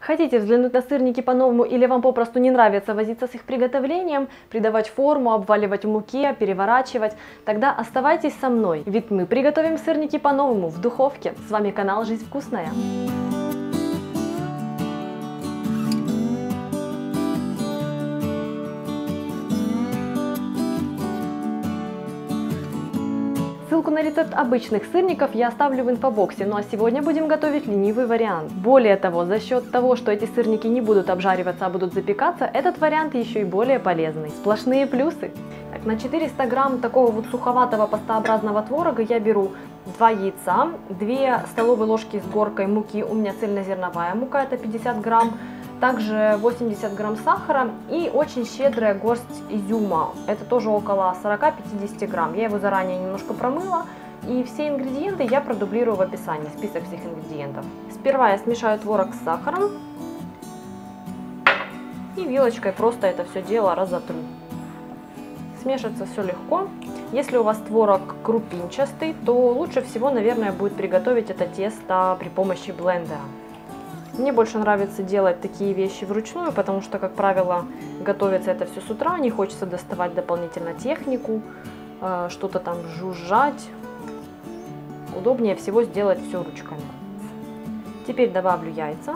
Хотите взглянуть на сырники по-новому или вам попросту не нравится возиться с их приготовлением, придавать форму, обваливать в муке, переворачивать? Тогда оставайтесь со мной, ведь мы приготовим сырники по-новому в духовке. С вами канал «Жизнь вкусная». Ссылку на рецепт обычных сырников я оставлю в инфобоксе, ну а сегодня будем готовить ленивый вариант. Более того, за счет того, что эти сырники не будут обжариваться, а будут запекаться, этот вариант еще и более полезный. Сплошные плюсы. Так, на 400 грамм такого вот суховатого пастообразного творога я беру 2 яйца, 2 столовые ложки с горкой муки, у меня цельнозерновая мука, это 50 грамм. Также 80 грамм сахара и очень щедрая горсть изюма, это тоже около 40-50 грамм. Я его заранее немножко промыла, и все ингредиенты я продублирую в описании, список всех ингредиентов. Сперва я смешаю творог с сахаром и вилочкой просто это все дело разотру. Смешивается все легко. Если у вас творог крупинчатый, то лучше всего, наверное, будет приготовить это тесто при помощи блендера. Мне больше нравится делать такие вещи вручную, потому что, как правило, готовится это все с утра, не хочется доставать дополнительно технику, что-то там жужжать. Удобнее всего сделать все ручками. Теперь добавлю яйца.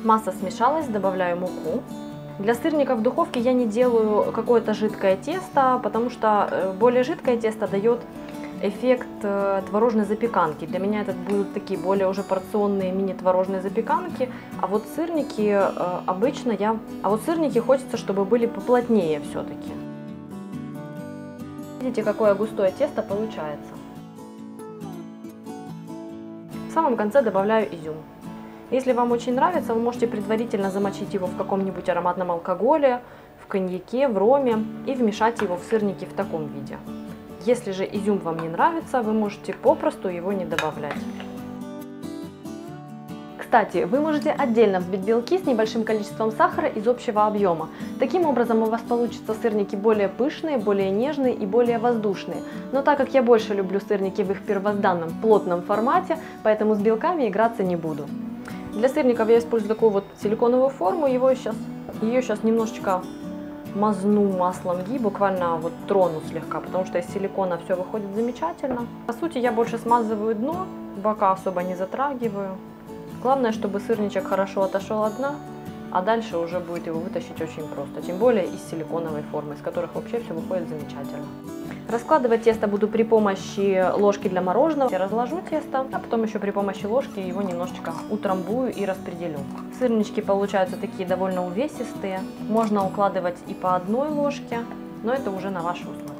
Масса смешалась, добавляю муку. Для сырников в духовке я не делаю какое-то жидкое тесто, потому что более жидкое тесто дает эффект творожной запеканки. Для меня это будут такие более уже порционные мини-творожные запеканки. А вот сырники сырники хочется, чтобы были поплотнее все-таки. Видите, какое густое тесто получается. В самом конце добавляю изюм. Если вам очень нравится, вы можете предварительно замочить его в каком-нибудь ароматном алкоголе, в коньяке, в роме и вмешать его в сырники в таком виде. Если же изюм вам не нравится, вы можете попросту его не добавлять. Кстати, вы можете отдельно взбить белки с небольшим количеством сахара из общего объема. Таким образом у вас получатся сырники более пышные, более нежные и более воздушные. Но так как я больше люблю сырники в их первозданном плотном формате, поэтому с белками играться не буду. Для сырников я использую такую вот силиконовую форму, ее сейчас немножечко мазну маслом ги, буквально вот трону слегка, потому что из силикона все выходит замечательно. По сути, я больше смазываю дно, бока особо не затрагиваю. Главное, чтобы сырничек хорошо отошел от дна, а дальше уже будет его вытащить очень просто, тем более из силиконовой формы, из которых вообще все выходит замечательно. Раскладывать тесто буду при помощи ложки для мороженого. Я разложу тесто, а потом еще при помощи ложки его немножечко утрамбую и распределю. Сырнички получаются такие довольно увесистые. Можно укладывать и по одной ложке, но это уже на ваше усмотрение.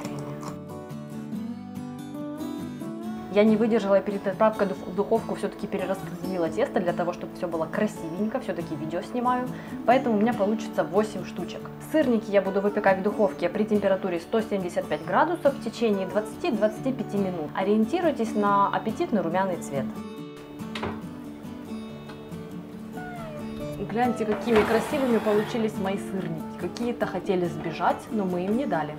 Я не выдержала и перед отправкой в духовку все-таки перераспределила тесто для того, чтобы все было красивенько, все-таки видео снимаю, поэтому у меня получится 8 штучек. Сырники я буду выпекать в духовке при температуре 175 градусов в течение 20-25 минут. Ориентируйтесь на аппетитный румяный цвет. Гляньте, какими красивыми получились мои сырники. Какие-то хотели сбежать, но мы им не дали.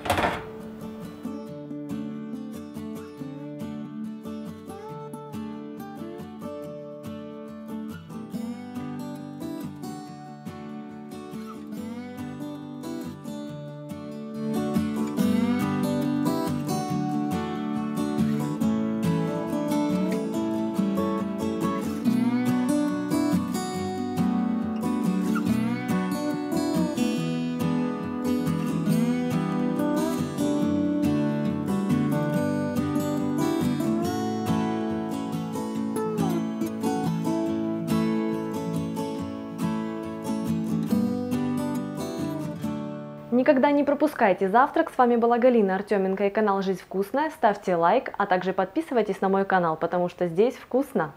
Никогда не пропускайте завтрак. С вами была Галина Артеменко и канал «Жизнь вкусная». Ставьте лайк, а также подписывайтесь на мой канал, потому что здесь вкусно.